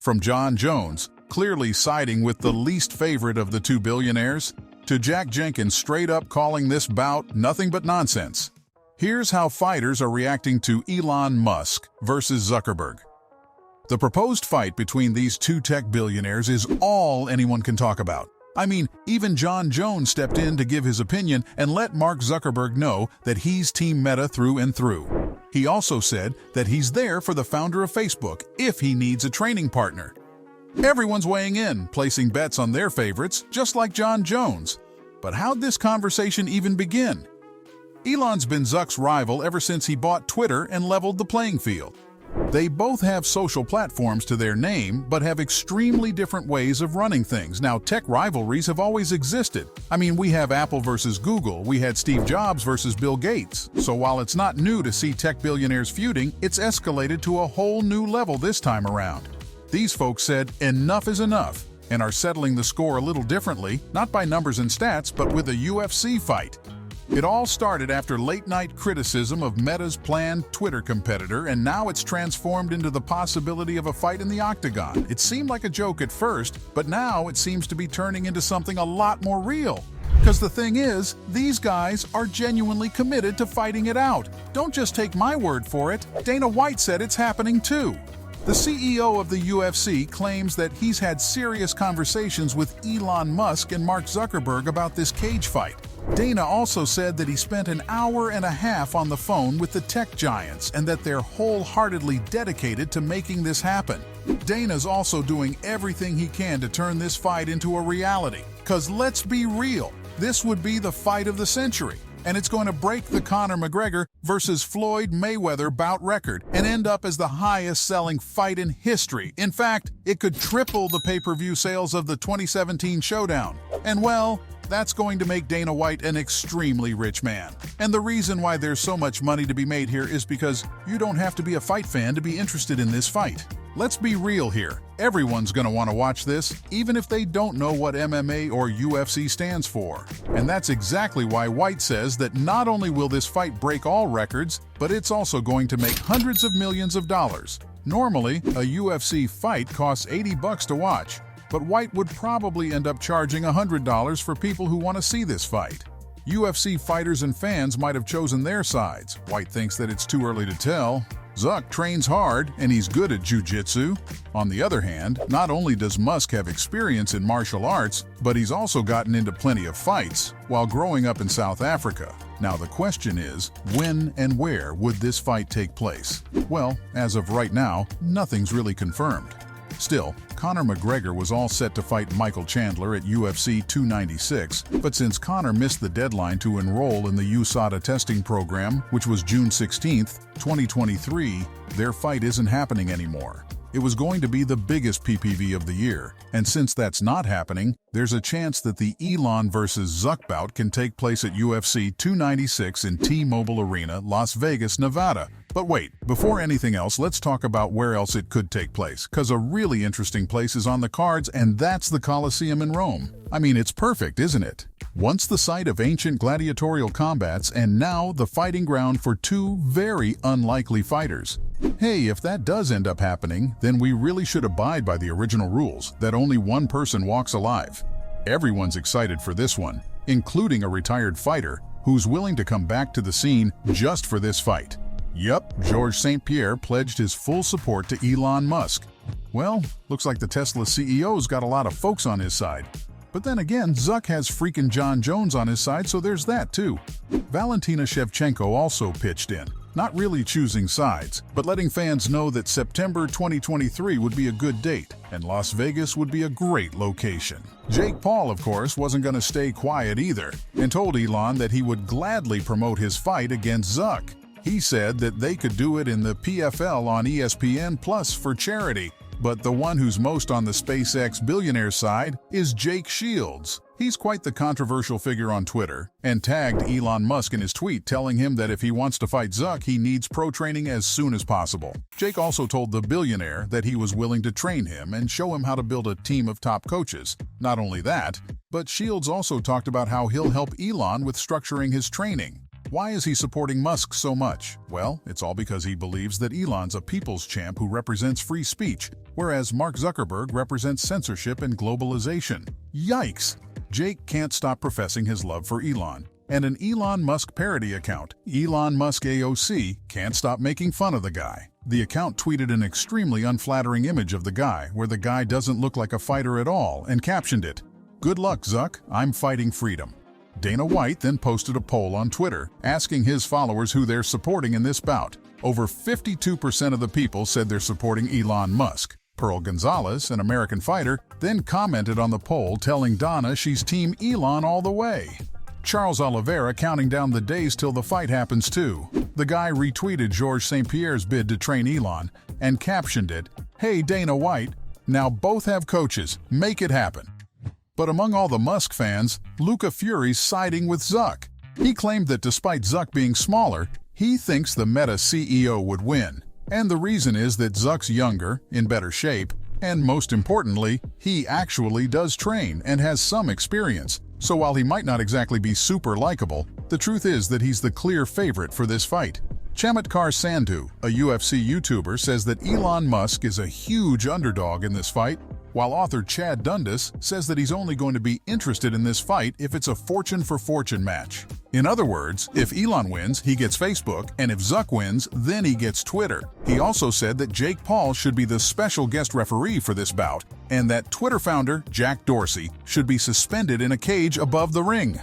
From John Jones, clearly siding with the least favorite of the two billionaires, to Jack Jenkins straight up calling this bout nothing but nonsense. Here's how fighters are reacting to Elon Musk versus Zuckerberg. The proposed fight between these two tech billionaires is all anyone can talk about. I mean, even John Jones stepped in to give his opinion and let Mark Zuckerberg know that he's Team Meta through and through. He also said that he's there for the founder of Facebook if he needs a training partner. Everyone's weighing in, placing bets on their favorites, just like John Jones. But how'd this conversation even begin? Elon's been Zuck's rival ever since he bought Twitter and leveled the playing field. They both have social platforms to their name, but have extremely different ways of running things. Now, tech rivalries have always existed. I mean, we have Apple versus Google, we had Steve Jobs versus Bill Gates. So while it's not new to see tech billionaires feuding, it's escalated to a whole new level this time around. These folks said enough is enough and are settling the score a little differently, not by numbers and stats, but with a UFC fight. It all started after late-night criticism of Meta's planned Twitter competitor, and now it's transformed into the possibility of a fight in the octagon. It seemed like a joke at first, but now it seems to be turning into something a lot more real. Because the thing is, these guys are genuinely committed to fighting it out. Don't just take my word for it. Dana White said it's happening too. The CEO of the UFC claims that he's had serious conversations with Elon Musk and Mark Zuckerberg about this cage fight. Dana also said that he spent an hour and a half on the phone with the tech giants and that they're wholeheartedly dedicated to making this happen. Dana's also doing everything he can to turn this fight into a reality. Because let's be real, this would be the fight of the century. And it's going to break the Conor McGregor versus Floyd Mayweather bout record and end up as the highest-selling fight in history. In fact, it could triple the pay-per-view sales of the 2017 Showdown. And well, that's going to make Dana White an extremely rich man. And the reason why there's so much money to be made here is because you don't have to be a fight fan to be interested in this fight. Let's be real here. Everyone's going to want to watch this, even if they don't know what MMA or UFC stands for. And that's exactly why White says that not only will this fight break all records, but it's also going to make hundreds of millions of dollars. Normally, a UFC fight costs $80 to watch, but White would probably end up charging $100 for people who want to see this fight. UFC fighters and fans might have chosen their sides. White thinks that it's too early to tell. Zuck trains hard, and he's good at jiu-jitsu. On the other hand, not only does Musk have experience in martial arts, but he's also gotten into plenty of fights while growing up in South Africa. Now the question is, when and where would this fight take place? Well, as of right now, nothing's really confirmed. Still, Conor McGregor was all set to fight Michael Chandler at UFC 296, but since Conor missed the deadline to enroll in the USADA testing program, which was June 16, 2023, their fight isn't happening anymore. It was going to be the biggest PPV of the year, and since that's not happening, there's a chance that the Elon versus Zuck bout can take place at UFC 296 in T-Mobile Arena, Las Vegas, Nevada. But wait, before anything else, let's talk about where else it could take place, because a really interesting place is on the cards, and that's the Colosseum in Rome. I mean, it's perfect, isn't it? Once the site of ancient gladiatorial combats, and now the fighting ground for two very unlikely fighters. Hey, if that does end up happening, then we really should abide by the original rules, that only one person walks alive. Everyone's excited for this one, including a retired fighter who's willing to come back to the scene just for this fight. Yup, Georges St. Pierre pledged his full support to Elon Musk. Well, looks like the Tesla CEO's got a lot of folks on his side. But then again, Zuck has freaking John Jones on his side, so there's that too. Valentina Shevchenko also pitched in, not really choosing sides, but letting fans know that September 2023 would be a good date, and Las Vegas would be a great location. Jake Paul, of course, wasn't going to stay quiet either, and told Elon that he would gladly promote his fight against Zuck. He said that they could do it in the PFL on ESPN Plus for charity. But the one who's most on the SpaceX billionaire side is Jake Shields. He's quite the controversial figure on Twitter, and tagged Elon Musk in his tweet telling him that if he wants to fight Zuck, he needs pro training as soon as possible. Jake also told the billionaire that he was willing to train him and show him how to build a team of top coaches. Not only that, but Shields also talked about how he'll help Elon with structuring his training. Why is he supporting Musk so much? Well, it's all because he believes that Elon's a people's champ who represents free speech, whereas Mark Zuckerberg represents censorship and globalization. Yikes! Jake can't stop professing his love for Elon. And an Elon Musk parody account, Elon Musk AOC, can't stop making fun of the guy. The account tweeted an extremely unflattering image of the guy where the guy doesn't look like a fighter at all and captioned it, "Good luck, Zuck, I'm fighting freedom." Dana White then posted a poll on Twitter asking his followers who they're supporting in this bout. Over 52% of the people said they're supporting Elon Musk. Pearl Gonzalez, an American fighter, then commented on the poll telling Donna she's Team Elon all the way. Charles Oliveira counting down the days till the fight happens too. The guy retweeted Georges St. Pierre's bid to train Elon and captioned it, "Hey Dana White, now both have coaches, make it happen." But among all the Musk fans, Luca Fury's siding with Zuck. He claimed that despite Zuck being smaller, he thinks the Meta CEO would win. And the reason is that Zuck's younger, in better shape, and most importantly, he actually does train and has some experience. So while he might not exactly be super likable, the truth is that he's the clear favorite for this fight. Chamatkar Sandhu, a UFC YouTuber, says that Elon Musk is a huge underdog in this fight, while author Chad Dundas says that he's only going to be interested in this fight if it's a fortune-for-fortune match. In other words, if Elon wins, he gets Facebook, and if Zuck wins, then he gets Twitter. He also said that Jake Paul should be the special guest referee for this bout, and that Twitter founder Jack Dorsey should be suspended in a cage above the ring.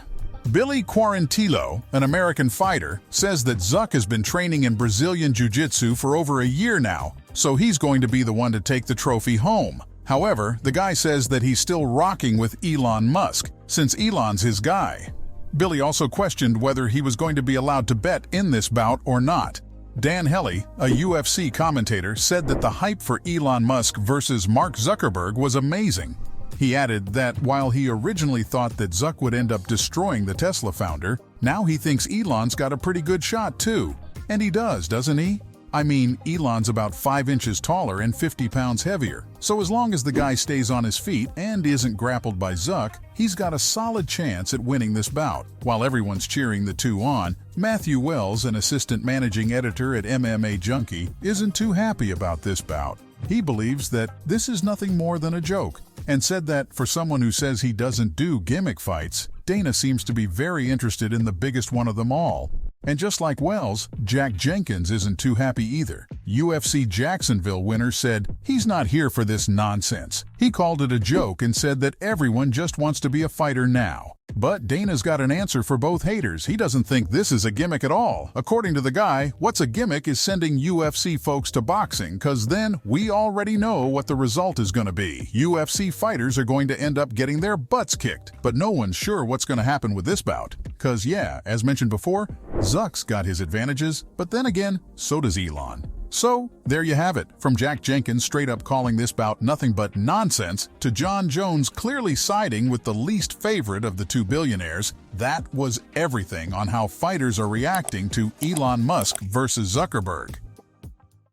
Billy Quarantillo, an American fighter, says that Zuck has been training in Brazilian Jiu-Jitsu for over a year now, so he's going to be the one to take the trophy home. However, the guy says that he's still rocking with Elon Musk, since Elon's his guy. Billy also questioned whether he was going to be allowed to bet in this bout or not. Dan Hellie, a UFC commentator, said that the hype for Elon Musk versus Mark Zuckerberg was amazing. He added that while he originally thought that Zuck would end up destroying the Tesla founder, now he thinks Elon's got a pretty good shot too. And he does, doesn't he? I mean, Elon's about 5 inches taller and 50 pounds heavier, so as long as the guy stays on his feet and isn't grappled by Zuck, he's got a solid chance at winning this bout. While everyone's cheering the two on, Matthew Wells, an assistant managing editor at MMA Junkie, isn't too happy about this bout. He believes that this is nothing more than a joke, and said that for someone who says he doesn't do gimmick fights, Dana seems to be very interested in the biggest one of them all. And just like Wells, Jack Jenkins isn't too happy either. UFC Jacksonville winner said he's not here for this nonsense. He called it a joke and said that everyone just wants to be a fighter now. But Dana's got an answer for both haters. He doesn't think this is a gimmick at all. According to the guy, what's a gimmick is sending UFC folks to boxing, cause then we already know what the result is gonna be. UFC fighters are going to end up getting their butts kicked. But no one's sure what's gonna happen with this bout. Cause yeah, as mentioned before, Zuck's got his advantages, but then again, so does Elon. So, there you have it. From Jack Jenkins straight up calling this bout nothing but nonsense, to John Jones clearly siding with the least favorite of the two billionaires, that was everything on how fighters are reacting to Elon Musk versus Zuckerberg.